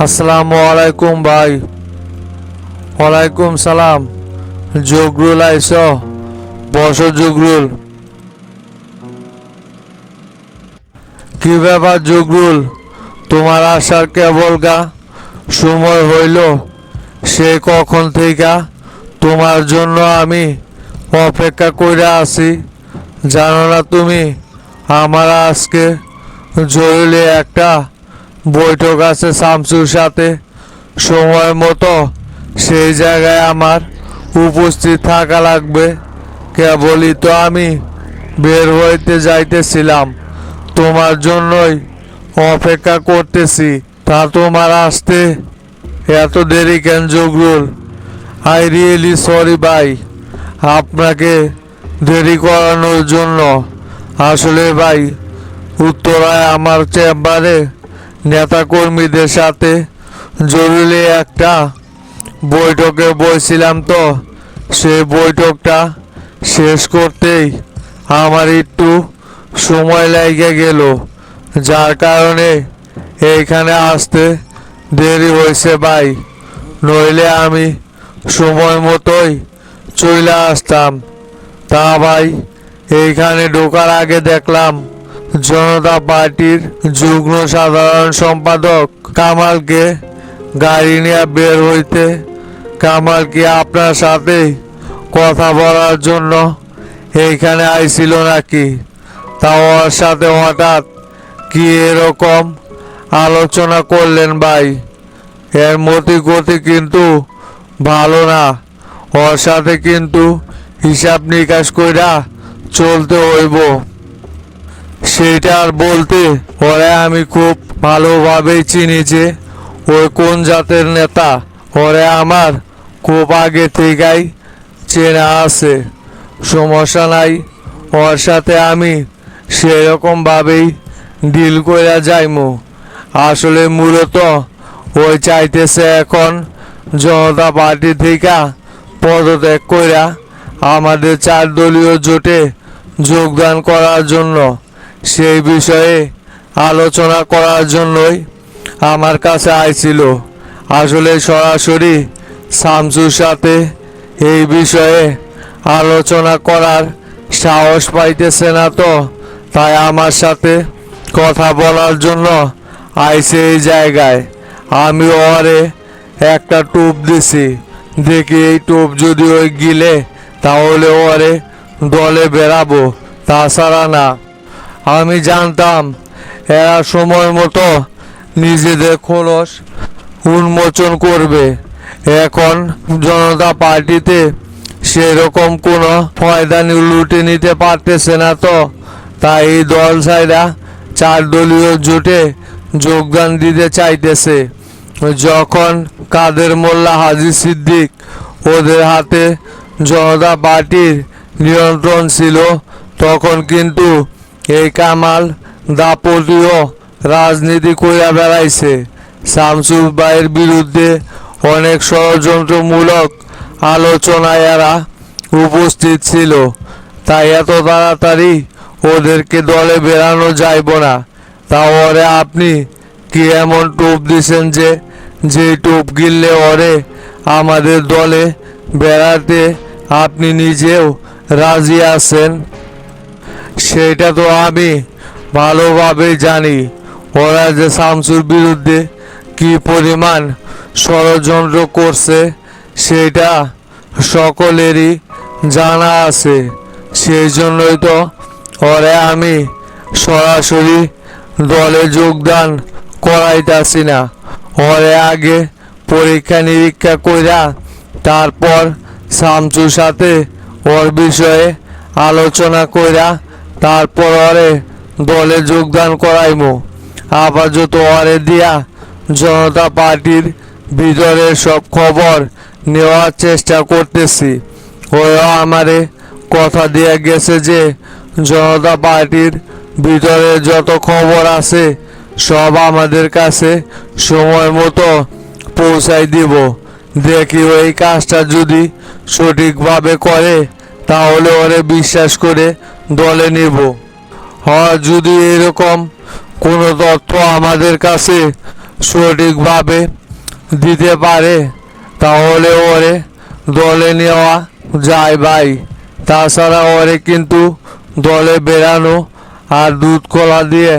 আসসালামু আলাইকুম ভাই। ওয়ালাইকুম সালাম। জগরুল আইস? বসো জগরুল। কি ব্যাপার জগরুল, তোমার আসার কেবল সময় হইল? সে কখন থেকে তোমার জন্য আমি অপেক্ষা কইরা আছি। জানো না তুমি, আমার আজকে জরুরি একটা বৈঠক আছে শামসুর সাথে। সময় মতো সেই জায়গায় আমার উপস্থিত থাকা লাগবে। কেবলই তো আমি বের হইতে যাইতেছিলাম, তোমার জন্যই অপেক্ষা করতেছি। তা তোমার আসতে এত দেরি কেন জগরুল? আই রিয়েলি সরি ভাই, আপনাকে দেরি করানোর জন্য। আসলে ভাই, উত্তরায় আমার চেম্বারে নেতাকর্মীদের সাথে জরুরি একটা বৈঠকে বসছিলাম, তো সেই বৈঠকটা শেষ করতেই আমার একটু সময় লেগে গেল, যার কারণে এইখানে আসতে দেরি হয়েছে ভাই। নইলে আমি সময় মতোই চলে আসতাম। তা ভাই, এইখানে ঢোকার আগে দেখলাম জনতা পার্টির যুগ্ম সাধারণ সম্পাদক কামালকে গাড়ি নিয়ে বের হইতে। কামাল কি আপনার সাথে কথা বলার জন্য এইখানে আইছিল নাকি? তা ওর সাথে হঠাৎ কি এরকম আলোচনা করলেন ভাই? এর মতি গতি কিন্তু ভালো না। ওর সাথে কিন্তু হিসাব নিকাশ কইরা চলতে হইব। সেইটা আর বলতে, ওরে আমি খুব ভালোভাবেই চিনি যে ওই কোন জাতের নেতা। ওরে আমার খুব আগে থেকেই চেনা আছে। সমস্যা নাই, ওর সাথে আমি সেরকমভাবেই ডিল কইরা যাইমু। আসলে মূলত ওই চাইতেছে এখন জনতা পার্টি থেকে পদত্যাগ কইরা আমাদের 4 দলীয় জোটে যোগদান করার জন্য। সেই বিষয়ে আলোচনা করার জন্যই আমার কাছে আইছিল। আসলে সরাসরি শামসুর সাথে এই বিষয়ে আলোচনা করার সাহস পাইতেছে না, তো তাই আমার সাথে কথা বলার জন্য আইছে এই জায়গায়। আমি ওরে একটা টোপ দিছি, দেখি এই টোপ যদি ওই গিলে তাহলে ওরে দলে বেরাবো, তাছাড়া না। আমি জানতাম এরা সময় মতো নিজেদের খোলস উন্মোচন করবে। এখন জনতা পার্টিতে সেরকম কোনো ফয়দা লুটে নিতে পারতেছে না, তো তাই এই দল ছাইরা 4 দলীয় জোটে যোগদান দিতে চাইতেছে। যখন কাদের মোল্লা হাজী সিদ্দিক ওদের হাতে জনতা পার্টির নিয়ন্ত্রণ ছিল, তখন কিন্তু এই কামাল দাপটীয় রাজনীতি কইরা বেড়াইছে। শামসুর ভাইয়ের বিরুদ্ধে অনেক ষড়যন্ত্রমূলক আলোচনায় এরা উপস্থিত ছিল। তাই এত তাড়াতাড়ি ওদেরকে দলে বেরানো যাইব না। তা ওরে আপনি কি এমন টোপ দিছেন যে টোপ গিললে ওরে আমাদের দলে বেড়াতে আপনি নিজেও রাজি আছেন? সেটা তো আমি ভালোভাবেই জানি। ওরা যে শামসুর বিরুদ্ধে কি পরিমাণ ষড়যন্ত্র করছে সেটা সকলেরই জানা আছে। সেই জন্যই তো ওরে আমি সরাসরি দলে যোগদান করাইতাছি না। ওরে আগে পরীক্ষা নিরীক্ষা কইরা তারপর শামসুর সাথে ওর বিষয়ে আলোচনা কইরা তারপর ওরে দলে যোগদান করাইমু। আপাতত ওরে দিয়া জনতা পার্টির ভিতরের সব খবর নেওয়ার চেষ্টা করতেছি। ওরা আমারে কথা দিয়ে গেছে যে জনতা পার্টির ভিতরে যত খবর আছে সব আমাদের কাছে সময় মতো পৌঁছাই দিব। দেখি ওই কাজটা যদি সঠিকভাবে করে তাহলে ওরে বিশ্বাস করে দলে নিব। যদি এরকম কোনো তথ্য আমাদের কাছে সঠিকভাবে দিতে পারে তাহলে ওরে দলে নেওয়া যায় ভাই। তাছাড়া ওরে কিন্তু দলে বেরানো আর দুধ কলা দিয়ে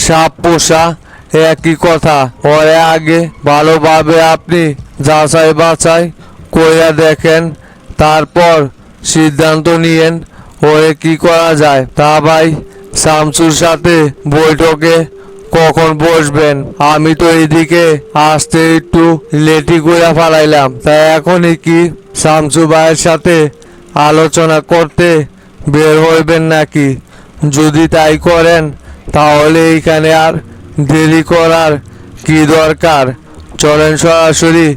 সাপ পোষা একই কথা। ওরে আগে ভালোভাবে আপনি যাচাই বাছাই কইরা দেখেন, তারপর সিদ্ধান্ত নিয়েন ওরে কি করা যায়। তা ভাই, শামসুর সাথে বৈঠকে কখন বসবেন? আমি তো এদিকে আসতে একটু লেটি করে ফেলাইলাম, তাই এখনই কি শামসু ভাইয়ের সাথে আলোচনা করতে বের হইবেন নাকি? যদি তাই করেন তাহলে এইখানে আর দেরি করার কি দরকার? চলেন সরাসরি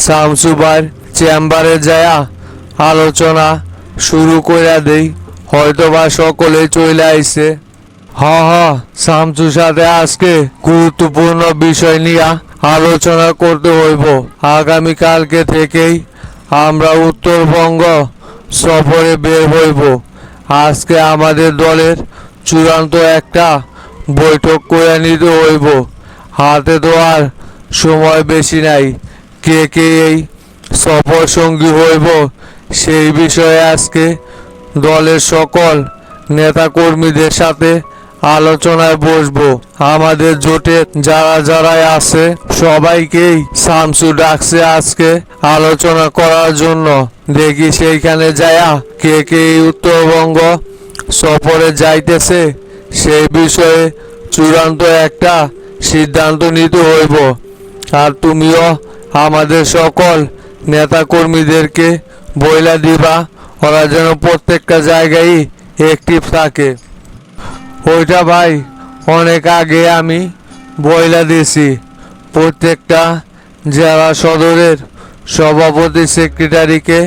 শামসু ভাইয়ের চেম্বারে যায়া আলোচনা শুরু কইরা দেই, হয়তোবা সকলে চলে আইছে। হ শামসুর সাথে আজকে গুরুত্বপূর্ণ বিষয় নিয়ে আলোচনা করতে হইব। আগামীকালকে থেকেই আমরা উত্তরবঙ্গ সফরে বের হইব। আজকে আমাদের দলের চূড়ান্ত একটা বৈঠক করে নিতে হইব। হাতে তো আর সময় বেশি নাই। কে কে এই সফর সঙ্গী হইব সেই বিষয়ে আজকে দলের সকল নেতাকর্মীদের সাথে আলোচনায় বসবো। আমাদের জোটে যারা যারা আছে সবাইকেই শামসু ডাকছে আজকে আলোচনা করার জন্য। দেখি সেইখানে যায়া কে কে উত্তরবঙ্গ সফরে যাইতেছে সেই বিষয়ে চূড়ান্ত একটা সিদ্ধান্ত নিতে হইব। আর তুমিও আমাদের সকল নেতাকর্মীদেরকে বইলা দিবা ওরা যেন প্রত্যেকটা জায়গায় অ্যাক্টিভ থাকে। ওইটা ভাই অনেক আগে আমি বইলা দিয়েছি। প্রত্যেকটা জেলা সদরের সভাপতি সেক্রেটারিকে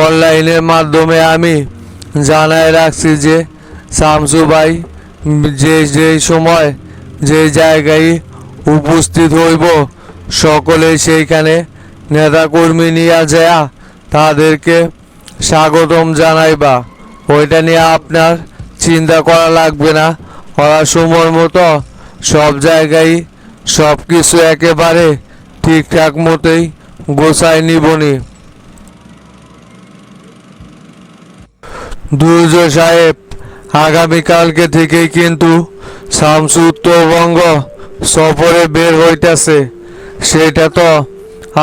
অনলাইনের মাধ্যমে আমি জানায় রাখছি যে শামসু ভাই যে সময় যে জায়গায় উপস্থিত হইব সকলেই সেইখানে নেতাকর্মী নিয়ে যায় তাদেরকে স্বাগতম জানাইবা। ওইটা নিয়ে আপনার চিন্তা করা লাগবে না। ওরা সময় মতো সব জায়গায় সব কিছু একেবারে ঠিকঠাক মতোই গোছায় নিবনি। দুর্জয় সাহেব, আগামীকালকে থেকেই কিন্তু শামসু উত্তরবঙ্গ সফরে বের হইতেছে, সেটা তো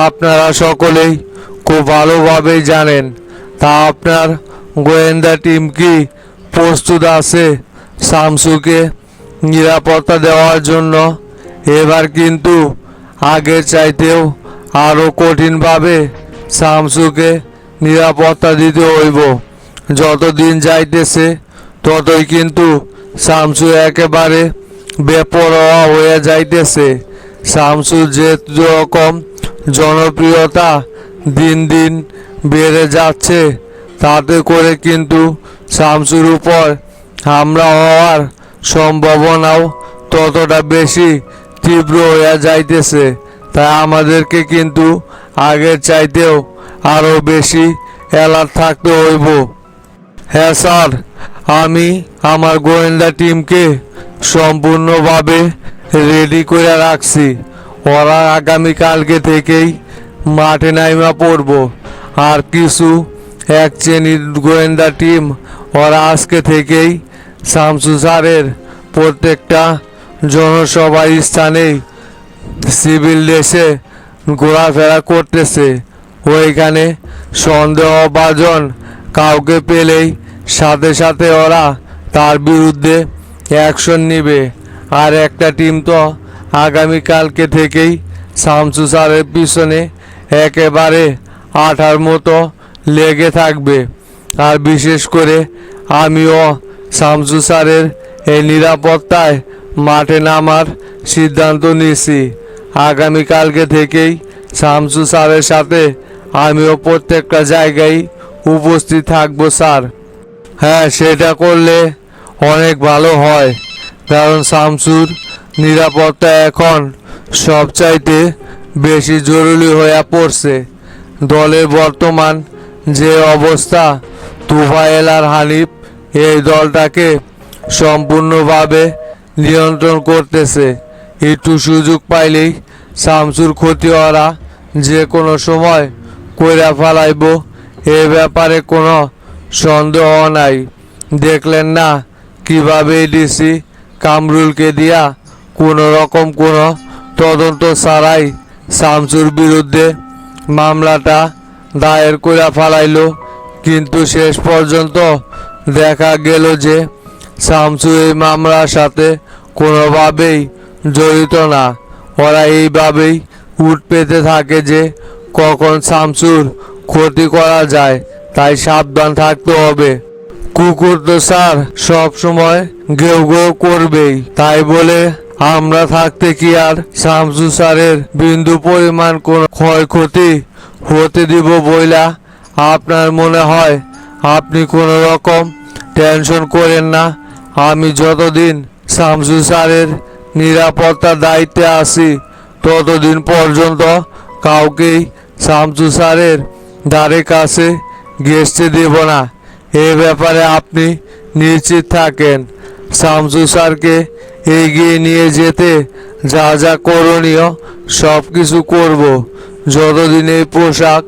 আপনারা সকলেই খুব ভালোভাবেই জানেন। তা আপনার গোয়েন্দা টিম কি প্রস্তুত আছে শামসুকে নিরাপত্তা দেওয়ার জন্য? এবার কিন্তু আগের চাইতেও আরও কঠিনভাবে শামসুকে নিরাপত্তা দিতে হইব। যত দিন যাইতেছে ততই কিন্তু শামসু একেবারে বেপরোয়া হয়ে যাইতেছে। শামসুর যে রকম জনপ্রিয়তা দিন দিন বেড়ে যাচ্ছে, তাতে করে কিন্তু শামসুর উপর হামলা হওয়ার সম্ভাবনাও ততটা বেশি তীব্র হয়ে যাইতেছে। তাই আমাদেরকে কিন্তু আগের চাইতেও আরও বেশি অ্যালার্ট থাকতে হইব। হ্যাঁ স্যার, আমি আমার গোয়েন্দা টিমকে সম্পূর্ণভাবে রেডি করে রাখছি। ওরা আগামীকালকে থেকেই মাঠে নাইমা পড়ব। আর কিছু এক শ্রেণীর গোয়েন্দা টিম ওরা আজকে থেকেই শামসু স্যারের প্রত্যেকটা জনসভা স্থানেই সিভিল ড্রেসে ঘোরাফেরা করতেছে। ওইখানে সন্দেহভাজন কাউকে পেলেই সাথে সাথে ওরা তার বিরুদ্ধে অ্যাকশন নেবে। আর একটা টিম তো আগামীকালকে থেকেই শামসু স্যারের পিছনে একেবারে আঠার মতো লেগে থাকবে। আর বিশেষ করে আমিও শামসু স্যারের এই নিরাপত্তায় মাঠে নামার সিদ্ধান্ত নিয়েছি। আগামীকালকে থেকেই শামসু স্যারের সাথে আমিও প্রত্যেকটা জায়গায় উপস্থিত থাকবো স্যার। হ্যাঁ, সেটা করলে অনেক ভালো হয়, কারণ শামসুর নিরাপত্তা এখন সবচাইতে বেশি জরুরি হয়ে পড়ছে। দলের বর্তমান যে অবস্থা, তুফাইল আর হানিফ এই দলটাকে সম্পূর্ণভাবে নিয়ন্ত্রণ করতেছে। একটু সুযোগ পাইলেই শামসুর ক্ষতি ওরা যে কোনো সময় কইরা ফেলাইব, এ ব্যাপারে কোনো সন্দেহ নাই। দেখলেন না কিভাবে ডিসি কামরুলকে দিয়া কোনো রকম কোনো তদন্ত ছাড়াই শামসুর বিরুদ্ধে মামলাটা দায়ের করে ফেলাইলো। কিন্তু শেষ পর্যন্ত দেখা গেল যে শামসু এই মামলার সাথে কোনোভাবেই জড়িত না। ওরা এইভাবেই উঠ পেতে থাকে যে কখন শামসুর ক্ষতি করা যায়, তাই সাবধান থাকতে হবে। কুকুর তো স্যার সব সময় ঘেউ ঘেউ করবেই, তাই বলে আমরা থাকতে কি আর শামসু স্যারের বিন্দু পরিমাণ কোনো ক্ষয়ক্ষতি হতে দিব বইলা আপনার মনে হয়? আপনি কোনো রকম টেনশন করেন না। আমি যতদিন শামসু স্যারের নিরাপত্তার দায়িত্বে আছি ততদিন পর্যন্ত কাউকেই শামসু স্যারের ধারে কাছে ঘেঁষতে দেব না। এ ব্যাপারে আপনি নিশ্চিত থাকেন। শামসু স্যারকে এগিয়ে নিয়ে যেতে যা যা করণীয় সব কিছু করব। যতদিন এই পোশাক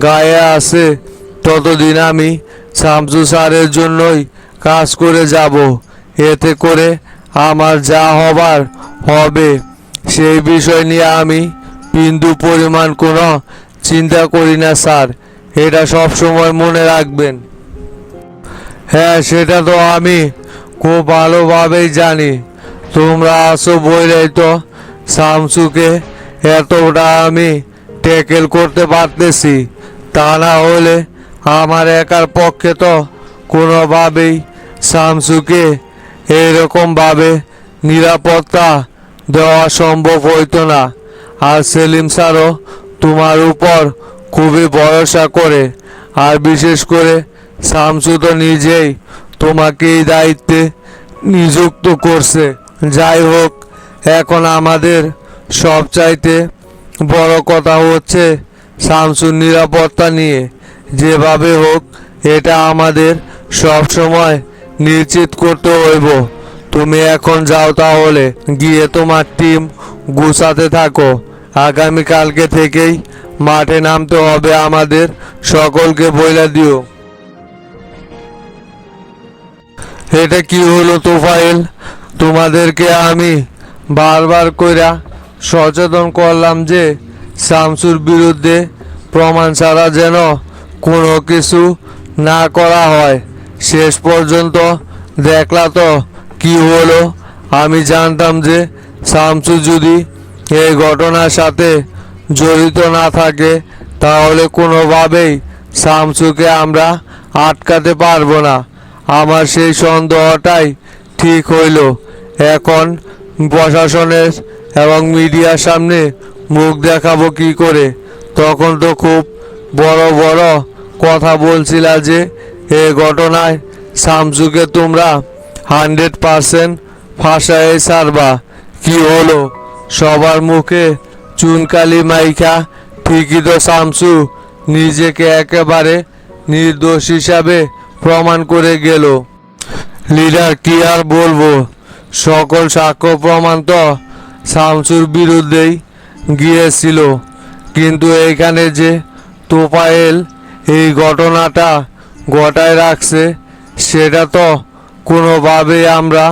গায়ে আছে ততদিন আমি শামসু স্যারের জন্যই কাজ করে যাব। এতে করে আমার যা হবার হবে সেই বিষয় নিয়ে আমি বিন্দু পরিমাণ কোনো চিন্তা করি না স্যার, এটা সব সময় মনে রাখবেন। হ্যাঁ, সেটা তো আমি খুব ভালোভাবেই জানি। তোমরা আসো বলেই তো শামসুকে এতটা আমি ট্যাকেল করতে পারতেছি। তা না হলে আমার একার পক্ষে তো কোনোভাবেই শামসুকে এইরকমভাবে নিরাপত্তা দেওয়া সম্ভব হইতো না। আর সেলিম স্যারও তোমার উপর খুবই ভরসা করে, আর বিশেষ করে শামসু তো নিজেই তোমাকে এই দায়িত্বে নিযুক্ত করছে। যাই হোক, এখন আমাদের সবচাইতে বড় কথা হচ্ছে শামসুর নিরাপত্তা নিয়ে। যেভাবে হোক এটা আমাদের সব সময় নিশ্চিত করতে হইব। তুমি এখন যাও, তাহলে গিয়ে তোমার টিম গুছাতে থাকো। আগামীকালকে থেকেই মাঠে নামতে হবে আমাদের সকলকে বইলা দিও। এটা কি হলো তোফায়েল? তোমাদেরকে আমি বারবার কইরা সচেতন করলাম যে শামসুর বিরুদ্ধে প্রমাণ ছাড়া যেন কোনো কিছু না করা হয়। শেষ পর্যন্ত দেখলা তো কি হলো। আমি জানতাম যে শামসু যদি এই ঘটনার সাথে জড়িত না থাকে তাহলে কোনোভাবেই শামসুকে আমরা আটকাতে পারবো না। আমার সেই সন্দেহটাই ঠিক হইল। এখন প্রশাসনের এবং মিডিয়ার সামনে মুখ দেখাবো কি করে? তখন তো খুব বড় বড় কথা বলছিলা যে এ ঘটনায় শামসুকে তোমরা 100% ফাঁসায় ছাড়বা। কি হলো? সবার মুখে চুনকালি মাইখা ঠিকই তো শামসু নিজেকে একেবারে নির্দোষ হিসাবে প্রমাণ করে গেল। লিডার, কি আর বলবো, সকল সাক্ষ্য প্রমাণ তো শামসুর বিরুদ্ধেই গিয়েছিল। কিন্তু এইখানে যে তোফায়েল এই ঘটনাটা ঘটায় রাখছে সেটা তো কোনোভাবেই আমরা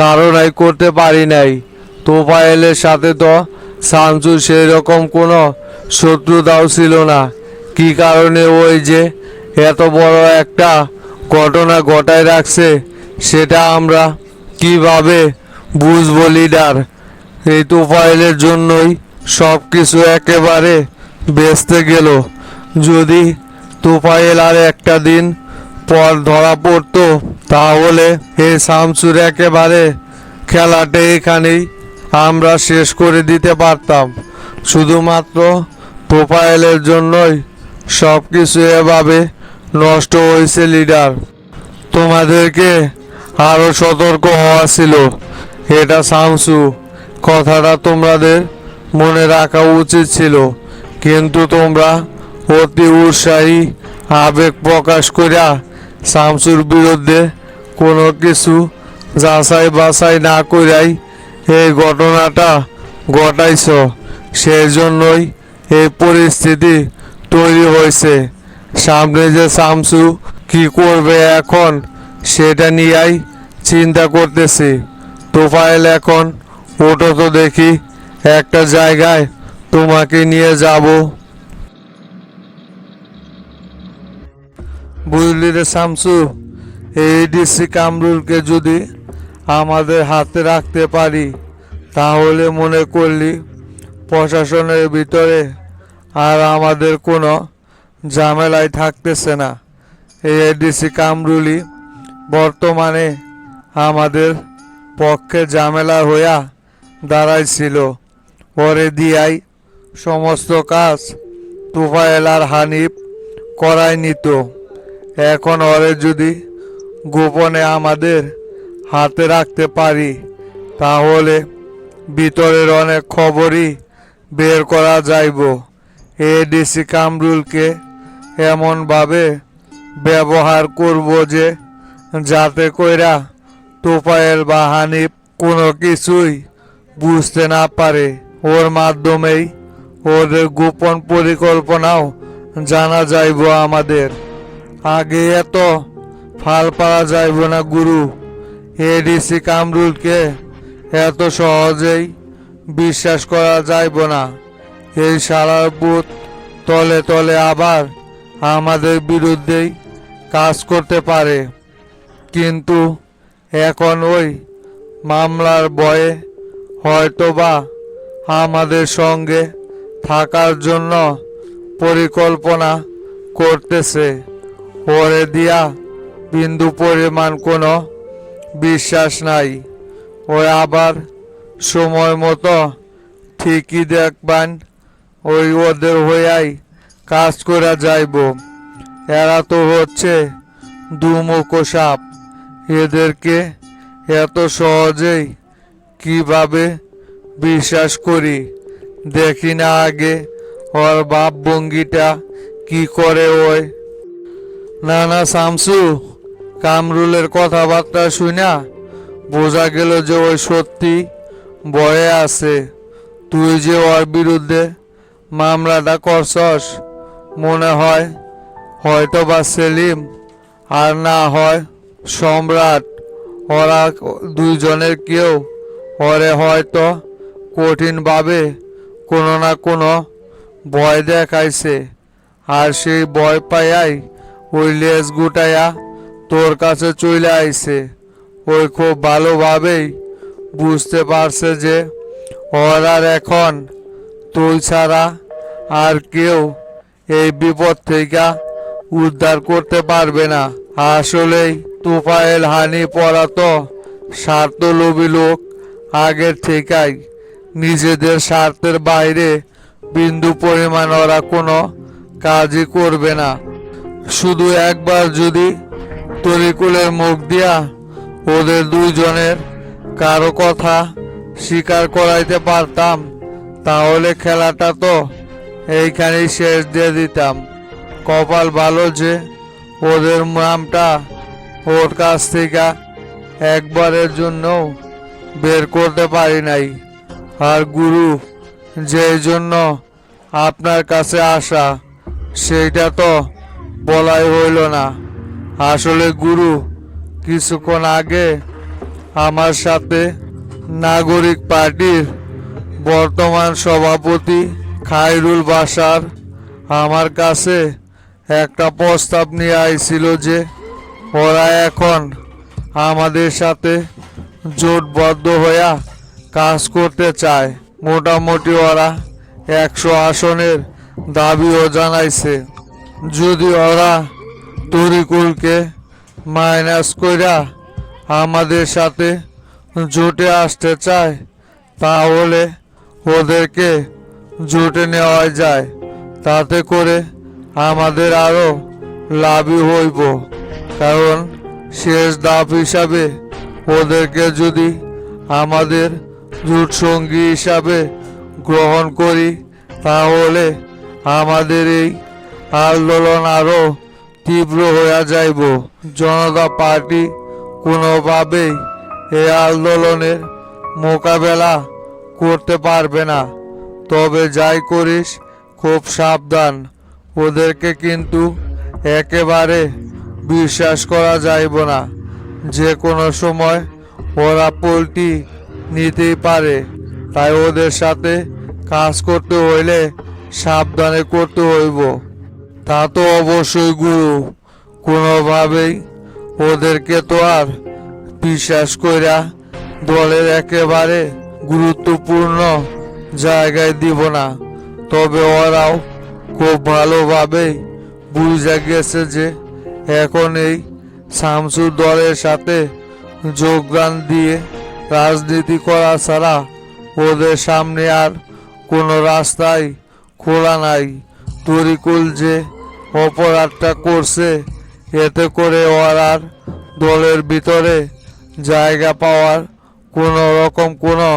ধারণাই করতে পারি নাই। তোফায়েলের সাথে তো শামসুর সেই রকম কোনো শত্রুতাও ছিল না। কি কারণে ওই যে এত বড় একটা ঘটনা ঘটায় রাখছে সেটা আমরা কিভাবে বুঝবো লিডার? এই তোফায়েলের জন্যই সব কিছু একেবারে বেস্তে গেল। যদি তোফায়েল আর একটা দিন পর ধরা পড়তো তাহলে এই শামসুর একেবারে খেলাটা এখানেই আমরা শেষ করে দিতে পারতাম। শুধুমাত্র তোফায়েলের জন্যই সব কিছু এভাবে নষ্ট হয়েছে লিডার। তোমাদেরকে আরো সতর্ক হওয়া ছিল। এটা শামসু, কথাটা তোমাদের মনে রাখা উচিত ছিল। কিন্তু তোমরা অতি উৎসাহী আবেগ প্রকাশ করিয়া শামসুর বিরুদ্ধে কোনো কিছু যাচাই বাছাই না করিয়াই এই ঘটনাটা ঘটাইছ। সেই জন্যই এই পরিস্থিতি তৈরি হয়েছে। সামনে যে শামসু কি করবে এখন সেটা নিয়েই চিন্তা করতেছি। তোফায়েল, এখন ওঠো তো দেখি, একটা জায়গায় তোমাকে নিয়ে যাব। বুঝলি রে শামসু, এই ডিসি কামরুলকে যদি আমাদের হাতে রাখতে পারি তাহলে মনে করলি প্রশাসনের ভিতরে আর আমাদের কোনো ঝামেলাই থাকতেছে না। এই এডিসি কামরুলই বর্তমানে আমাদের পক্ষে ঝামেলা হইয়া দাঁড়াইছিল। ওরে দিয়াই সমস্ত কাজ তুফাইল আর হানিফ করাই নিত। এখন ওরে যদি গোপনে আমাদের হাতে রাখতে পারি তাহলে ভিতরের অনেক খবরই বের করা যাইব। এডিসি কামরুলকে এমনভাবে ব্যবহার করব যে যাতে কইরা তোফায়েল বা হানিফ কোনো কিছুই বুঝতে না পারে। ওর মাধ্যমেই ওদের গোপন পরিকল্পনাও জানা যাইব আমাদের। আগে এত ফাল পাওয়া যাইব না গুরু। এডিসি কামরুলকে এত সহজেই বিশ্বাস করা যাইব না। এই সারার বুথ তলে তলে আবার আমাদের বিরুদ্ধেই কাজ করতে পারে। কিন্তু এখন ওই মামলার ভয়ে হয়তোবা আমাদের সঙ্গে থাকার জন্য পরিকল্পনা করতেছে। ওরে দিয়া বিন্দু পরিমাণ কোনো বিশ্বাস নাই। ওই আবার সময় মতো ঠিকই দেখবেন ওই ওদের হইয়াই কাজ করা যাইব। এরা তো হচ্ছে দুমুখো সাপ। এদেরকে এত সহজেই কিভাবে বিশ্বাস করি দেখি না আগে ওর বাপ ভঙ্গিটা কি করে। ওই না না শামসু, কামরুলের কথাবার্তা শুনা বোঝা গেল যে ওই সত্যি ভয়ে আছে। তুই যে ওর বিরুদ্ধে মামলাটা করছস, মনে হয় হয়তো বা সেলিম আর না হয় সম্রাট, ওরা দুইজনের কেউ ওরে হয়তো কঠিনভাবে কোনো না কোনো ভয় দেখাইছে। আর সেই ভয় পাইয়াই ওই লেজ গুটাইয়া তোর কাছে চলে আইছে। ওই খুব ভালোভাবেই বুঝতে পারছে যে ওর আর এখন তুই ছাড়া আর কেউ এই বিপদ থেকে উদ্ধার করতে পারবে না। আসলেই তুফাইল হানিফ ওরা তো স্বার্থলোভী লোক। আগের থেকেই নিজেদের স্বার্থের বাইরে বিন্দু পরিমাণ ওরা কোনো কাজই করবে না। শুধু একবার যদি তরিকুলের মুখ দিয়া ওদের দুইজনের কারো কথা স্বীকার করাইতে পারতাম তাহলে খেলাটা তো এইখানেই শেষ দিয়ে দিতাম। কপাল ভালো যে ওদের নামটা ওর কাছ থেকে একবারের জন্য বের করতে পারি নাই। আর গুরু, যে জন্য আপনার কাছে আসা সেইটা তো বলাই হইল না। আসলে গুরু, কিছুক্ষণ আগে আমার সাথে নাগরিক পার্টির বর্তমান সভাপতি খায়রুল বাশার আমার কাছে একটা প্রস্তাব নিয়ে আইছিল যে ওরা এখন আমাদের সাথে জোটবদ্ধ হইয়া কাজ করতে চায়। মোটামুটি ওরা 100 আসনের দাবিও জানাইছে। যদি ওরা তরিকুলকে মাইনাস কইরা আমাদের সাথে জোটে আসতে চায় তাহলে ওদেরকে জোটে নেওয়া যায়। তাতে করে আমাদের আরও লাভই হইব। কারণ শেষ ধাপ হিসাবে ওদেরকে যদি আমাদের জোট সঙ্গী হিসাবে গ্রহণ করি তাহলে আমাদের এই আন্দোলন আরও তীব্র হয়ে যাইব। জনতা পার্টি কোনোভাবেই এই আন্দোলনের মোকাবেলা করতে পারবে না। তবে যাই করিস খুব সাবধান। ওদেরকে কিন্তু একেবারে বিশ্বাস করা যাইব না। যে কোনো সময় ওরা পল্টি নিতেই পারে। তাই ওদের সাথে কাজ করতে হইলে সাবধানে করতে হইব। তা তো অবশ্যই গুরু, কোনোভাবেই ওদেরকে তো আর বিশ্বাস কইরা দলের একেবারে গুরুত্বপূর্ণ জায়গায় দিব না। তবে ওরাও খুব ভালোভাবেই বুঝে গেছে যে এখন এই শামসুর দলের সাথে যোগদান দিয়ে রাজনীতি করা ছাড়া ওদের সামনে আর কোনো রাস্তাই খোলা নাই। তরিকুল যে অপরাধটা করছে, এতে করে ওর আর দলের ভিতরে জায়গা পাওয়ার কোনো রকম কোনো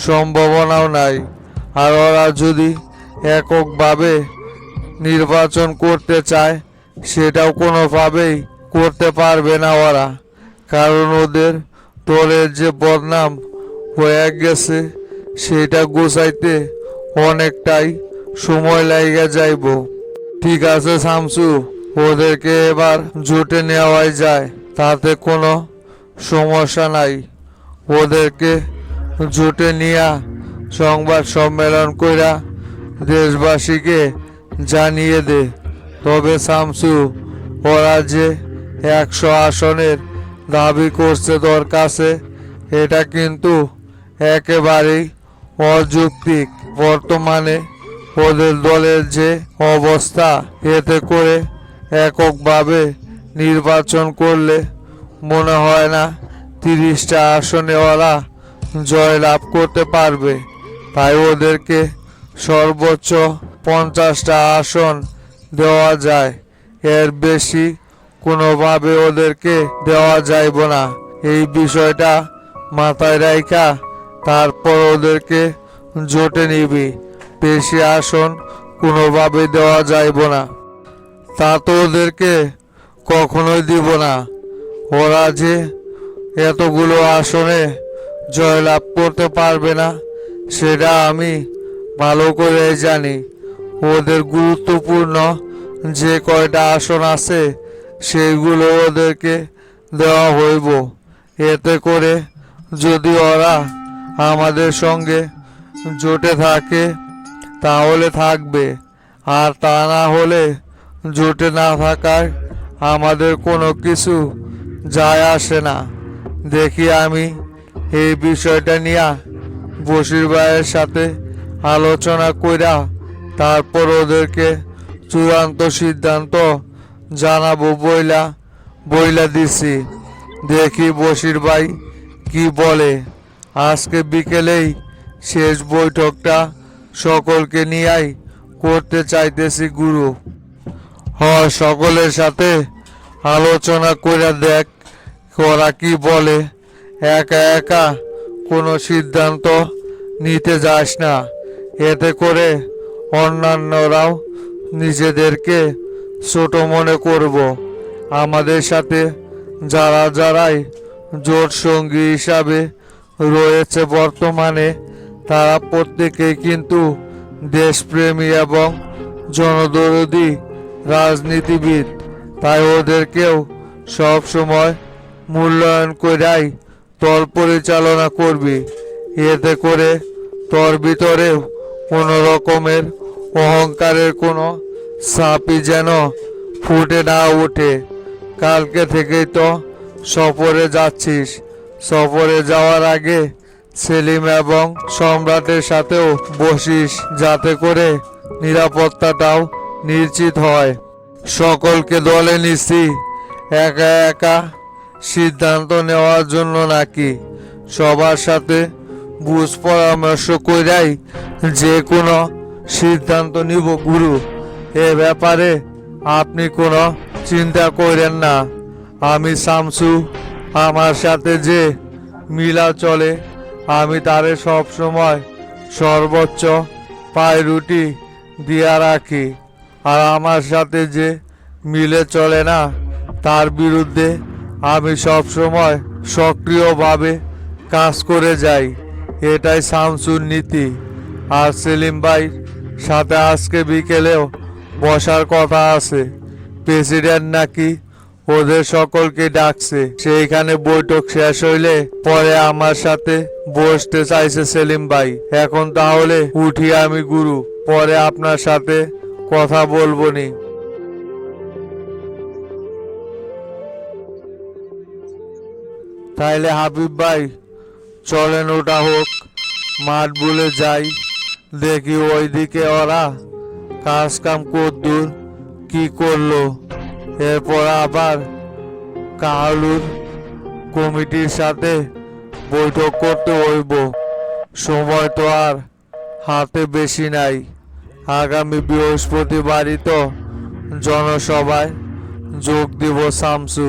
সম্ভাবনাও নাই। আর ওরা যদি এককভাবে নির্বাচন করতে চায়, সেটাও কোনোভাবেই করতে পারবে না ওরা। কারণ ওদের দলের যে বদনাম হয়ে গেছে, সেটা গোছাইতে অনেকটাই সময় লেগে যাইব। ঠিক আছে শামসু, ওদেরকে এবার জোটে নেওয়াই যায়, তাতে কোনো সমস্যা নাই। ওদেরকে জোটে নিয়া সংবাদ সম্মেলন কইরা দেশবাসীকে জানিয়ে দে। তবে শামসু, ওরা যে 100 আসনের দাবি করছে তোর কাছে, এটা কিন্তু একেবারেই অযৌক্তিক। বর্তমানে ওদের দলের যে অবস্থা, এতে করে এককভাবে নির্বাচন করলে মনে হয় না 30টা আসনে ওরা জয়লাভ করতে পারবে। তাই ওদেরকে সর্বোচ্চ 50টা আসন দেওয়া যায়, এর বেশি কোনোভাবে ওদেরকে দেওয়া যাইব না। এই বিষয়টা মাথায় রাইখা তারপর ওদেরকে জোটে নিবি। বেশি আসন কোনোভাবে দেওয়া যাইব না। তা তো ওদেরকে কখনোই দিব না। ওরা যে এতগুলো আসনে জয়লাভ করতে পারবে না, সেটা আমি ভালো করে জানি। ওদের গুরুত্বপূর্ণ যে কয়টা আসন আছে, সেইগুলো ওদেরকে দেওয়া হইব। এতে করে যদি ওরা আমাদের সঙ্গে জোটে থাকে তাহলে থাকবে, আর তা না হলে জোটে না থাকায় আমাদের কোনো কিছু যায় আসে না। দেখি আমি এই বিষয়টা নিয়ে বশির ভাইয়ের সাথে আলোচনা কইরা তারপর ওদেরকে চূড়ান্ত সিদ্ধান্ত জানাবো বইলা দিছি। দেখি বশির ভাই কি বলে। আজকে বিকেলেই শেষ বৈঠকটা সকলকে নিয়েই করতে চাইতেছি গুরু। সকলের সাথে আলোচনা করে দেখ ওরা কি বলে। একা একা কোনো সিদ্ধান্ত নিতে যাস না, এতে করে অন্যান্যরাও নিজেদেরকে ছোট মনে করব। আমাদের সাথে যারাই জোট সঙ্গী হিসাবে রয়েছে বর্তমানে, তারা প্রত্যেকেই কিন্তু দেশপ্রেমী এবং জনদরদী রাজনীতিবিদ। তাই ওদেরকেও সব সময় মূল্যায়ন করাই দল পরিচালনা করবি। এতে করে তোর ভিতরেও কোনো রকমের অহংকারের কোনো ছাপই যেন ফুটে না ওঠে। কালকে থেকেই তো সফরে যাচ্ছিস। সফরে যাওয়ার আগে সেলিম এবং সম্রাটের সাথেও বসিস, যাতে করে নিরাপত্তাটাও নিশ্চিত হয়। সকলকে দলে নিছি একা একা সিদ্ধান্ত নেওয়ার জন্য নাকি? সবার সাথে বুঝ পরামর্শ কইরাই যে কোনো সিদ্ধান্ত নিব গুরু। এ ব্যাপারে আপনি কোনো চিন্তা করেন না। আমি শামসু, আমার সাথে যে মিলা চলে, আমি তারে সব সময় সর্বোচ্চ পায়রুটি দিয়া রাখি। আর আমার সাথে যে মিলে চলে না, তার বিরুদ্ধে আমি সব সময় সক্রিয়ভাবে কাজ করে যাই। এটাই শামসুর নীতি। আর সেলিম ভাই সাথে আজকে বিকেলেও বসার কথা আছে। প্রেসিডেন্ট নাকি ওদের সকলকে ডাকছে, সেইখানে বৈঠক শেষ হইলে পরে আমার সাথে বসতে চাইছে সেলিম ভাই। এখন তাহলে উঠি আমি গুরু, পরে আপনার সাথে কথা বলবো নি। তাইলে হাবিব ভাই চলেন ওটা হোক, মাঠ বলে যাই, দেখি ওইদিকে ওরা কাজ কাম কদ্দুর কি করলো। এরপর আবার কালুর কমিটির সাথে বৈঠক করতে হইব। সময় তো আর হাতে বেশি নাই। আগামী বৃহস্পতিবারই তো জনসভায় যোগ দিব শামসু,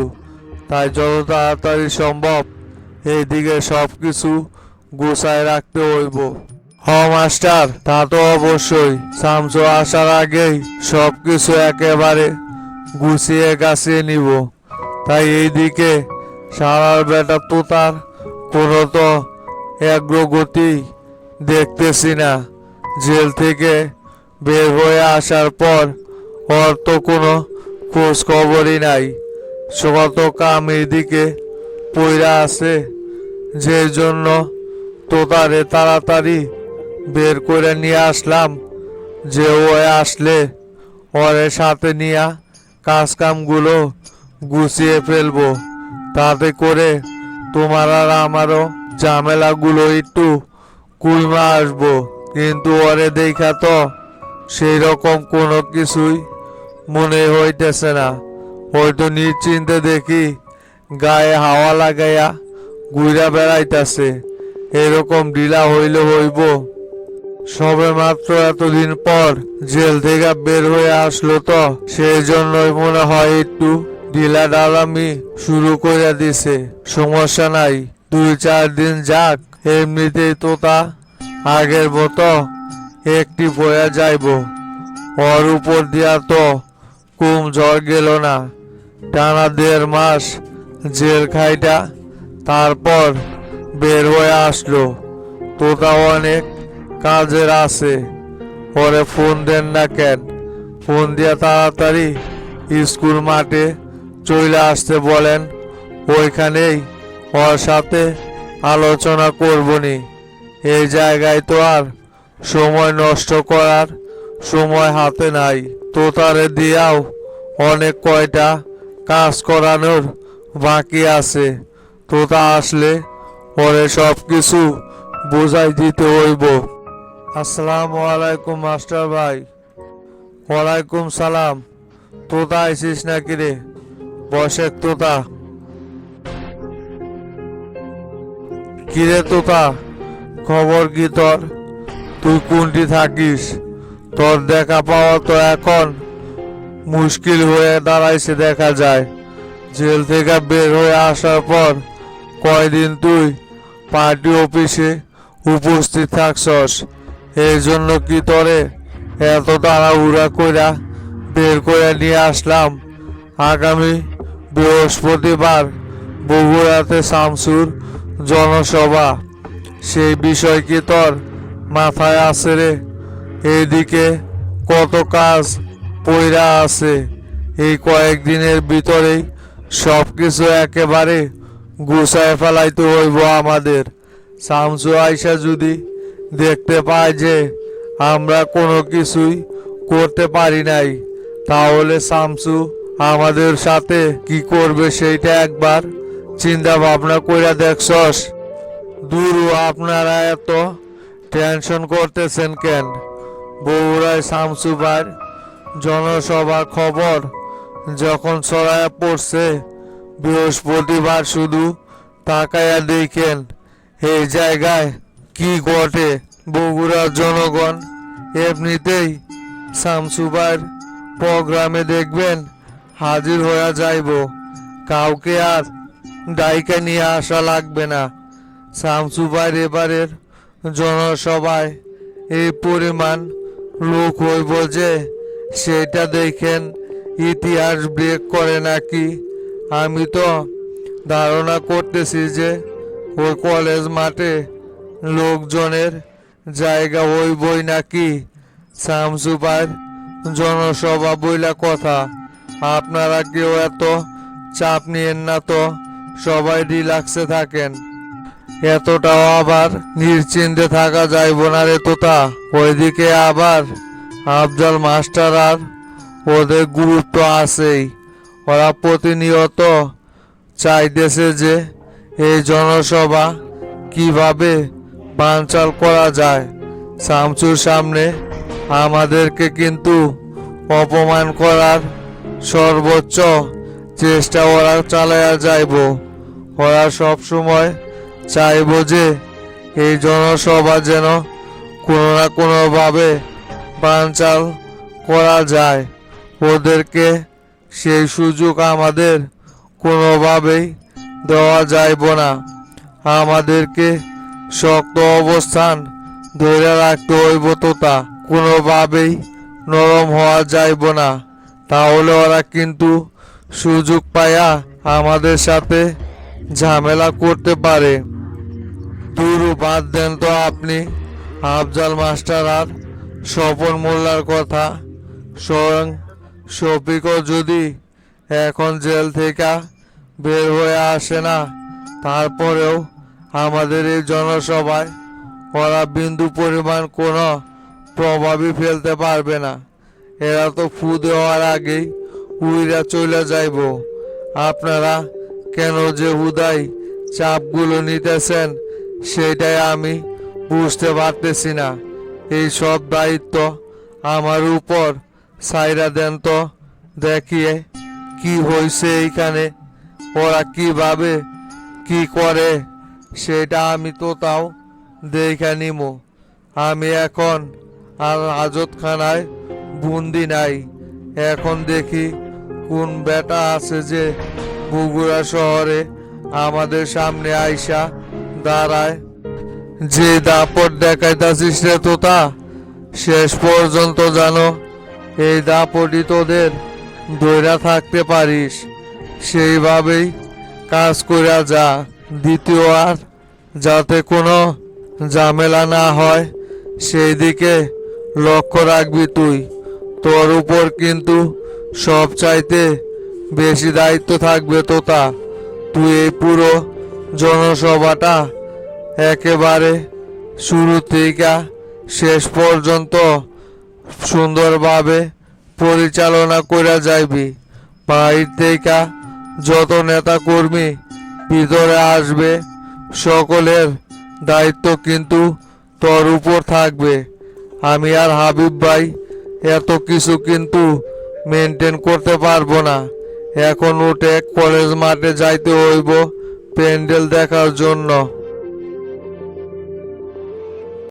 তাই যত তাড়াতাড়ি সম্ভব এইদিকে সব কিছু গুছায় রাখতে হইব। মাস্টার, তা তো অবশ্যই। শামসু আসার আগেই সব কিছু একেবারে গুছিয়ে গাছিয়ে নিব। তাই এইদিকে সারার বেটা তোতার কোনো তো অগ্রগতি দেখতেছি না। জেল থেকে বের হয়ে আসার পর ওর তো কোনো খোঁজ খবরই নাই। কত কাম এইদিকে পইরা আছে, যে জন্য তোতারে তাড়াতাড়ি বের করে নিয়ে আসলাম, যে ও আসলে ওরে সাথে নিয়ে কাজ কামগুলো গুছিয়ে ফেলবো। তাতে করে তোমার আর আমারও ঝামেলাগুলো একটু কুইমা আসবো। কিন্তু ওরে দেখা তো সেই রকম কোনো কিছুই মনে হইতেছে না। হয়তো নিশ্চিন্তে দেখি গায়ে হাওয়া লাগাইয়া ঘুরা বেড়াইতেছে। এরকম ঢিলা হইলে হইব? সবে মাত্র এতদিন পর জেল থেকে বের হয়ে আসলো, তো সেই জন্যই মনে হয় একটু ঢিলা ডালামি শুরু করে দিছে। সমস্যা নাই, 2-4 দিন যাক, এমনিতেই তো তা আগের মতো একটি বয়া যাইব। ওর উপর দিয়া তো কুম ঝড় গেল না। টানা 1.5 মাস জেল খাইটা তারপর বের হয়ে আসলো। তোতা অনেক কাজের আছে। ওরে ফোন দেন না কেন? ফোন দিয়া তাড়াতাড়ি স্কুল মাঠে চলে আসতে বলেন। ওইখানেই ওর সাথে আলোচনা করবনি। এই জায়গায় তো আর সময় নষ্ট করার সময় হাতে নাই। তোতারে দিয়াও অনেক কয়টা কাজ করানোর বাকি আছে। তোতা আসলে ওরে সব কিছু বোঝাই দিতে হইব। আসসালামু আলাইকুম মাস্টার ভাই। ওয়ালাইকুম সালাম। তোতা আইসিস নাকি রে? বসে তোতা। কিরে তোতা, খবর কি তোর? তুই কোনটি থাকিস? তোর দেখা পাওয়া তো এখন মুশকিল হয়ে দাঁড়াইছে দেখা যায়। জেল থেকে বের হয়ে আসার পর কয়দিন তুই পার্টি অফিসে উপস্থিত থাকছস। এই জন্য কি তোরে এত তাড়াহুড়া কইরা বের করে নিয়ে আসলাম। আগামী বৃহস্পতিবার বগুড়াতে শামসুর জনসভা, সেই বিষয় কি তোর মাথায় আছে রে? এইদিকে কত কাজ পইরা আছে। এই কয়েকদিনের ভিতরেই সব কিছু একেবারে গুছায় ফেলাইতে হইব আমাদের। শামসু আইসা যদি দেখতে পায় যে আমরা কোনো কিছুই করতে পারি নাই, তাহলে শামসু আমাদের সাথে কি করবে সেইটা একবার চিন্তা ভাবনা কইরা দেখছস? দূর, আপনারা এত টেনশন করতেছেন কেন? বগুড়ায় শামসু ভাইয়ের জনসভার খবর যখন ছড়ায় পড়ছে, বৃহস্পতিবার শুধু তাকাইয়া দেখেন এই জায়গায় কি ঘটে। বগুড়ার জনগণ এমনিতেই শামসু ভাইয়ের প্রোগ্রামে দেখবেন হাজির হয়ে যাইব। কাউকে আর ডাইকা নিয়ে আসা লাগবে না। শামসু ভাইয়ের এবারের জনসভায় এই পরিমাণ লোক হইব যে সেটা দেখেন ইতিহাস ব্রেক করে নাকি। আমি তো ধারণা করতেছি যে ওই কলেজ মাঠে লোকজনের জায়গা হইবই নাকি শামসু ভাইয়ের জনসভা বইলা কথা। আপনারা কেউ এত চাপ নিয়েন না তো, সবাই রিল্যাক্সে থাকেন। এতটাও আবার নিশ্চিন্তে থাকা যাইব না রে তোতা। ওইদিকে আবার আফজাল মাস্টার আর ওদের গুরুত্ব আছেই। ওরা প্রতিনিয়ত চাইতেছে যে এই জনসভা কিভাবে বানচাল করা যায়। শামসুর সামনে আমাদেরকে কিন্তু অপমান করার সর্বোচ্চ চেষ্টা ওরা চালায়া যাইব। ওরা সব সময় চাইব যে এই জনসভা যেন কোনো না কোনোভাবে বানচাল করা যায়। ওদেরকে সেই সুযোগ আমাদের কোনোভাবেই দেওয়া যাইব না। আমাদেরকে শক্ত অবস্থান ধরে রাখতে হইব তোতা, কোনোভাবেই নরম হওয়া যাইব না। তাহলে ওরা কিন্তু সুযোগ পায়া আমাদের সাথে ঝামেলা করতে পারে। দূরও বাদ দেন তো আপনি আফজাল মাস্টার আর স্বপন মোল্লার কথা। স্বয়ং শফিকও যদি এখন জেল থেকে বের হয়ে আসে না, তারপরেও আমাদের এই জনসভায় ওরা বিন্দু পরিমাণ কোনো প্রভাবই ফেলতে পারবে না। এরা তো ফু দেওয়ার আগেই উইরা চলে যাইব। আপনারা কেন যে হুদাই চাপগুলো নিতেছেন সেটাই আমি বুঝতে পারতেছি না। এই সব দায়িত্ব আমার উপর সাইরা দেন তো, দেখিয়ে কি হয়েছে এইখানে, ওরা কিভাবে কি করে সেটা আমি তো তাও দেখে নিমো। আমি এখন আর হাজতখানায় বন্দি নাই। এখন দেখি কোন বেটা আছে যে বগুড়া শহরে আমাদের সামনে আইসা দাঁড়ায়। যে দাপট দেখাইতাছিস রে তোতা, শেষ পর্যন্ত জানো এই দাপটই তোদের ধইরা থাকতে পারিস। সেইভাবেই কাজ কইরা যা। দ্বিতীয় আর যাতে কোনো ঝামেলা না হয় সেই দিকে লক্ষ্য রাখবি তুই। তোর উপর কিন্তু সব চাইতে বেশি দায়িত্ব থাকবে তোতা। তুই এই পুরো জনসভাটা একেবারে শুরু থেকে শেষ পর্যন্ত সুন্দরভাবে পরিচালনা করে যাইবি। বাইর থেকে যত নেতা কর্মী ভিতরে আসবে সকলের দায়িত্ব কিন্তু তোর উপর থাকবে। আমি আর হাবিব ভাই এত কিছু কিন্তু মেনটেন করতে পারবো না। এখন উঠে কলেজ মাঠে যাইতে হইব প্যান্ডেল দেখার জন্য।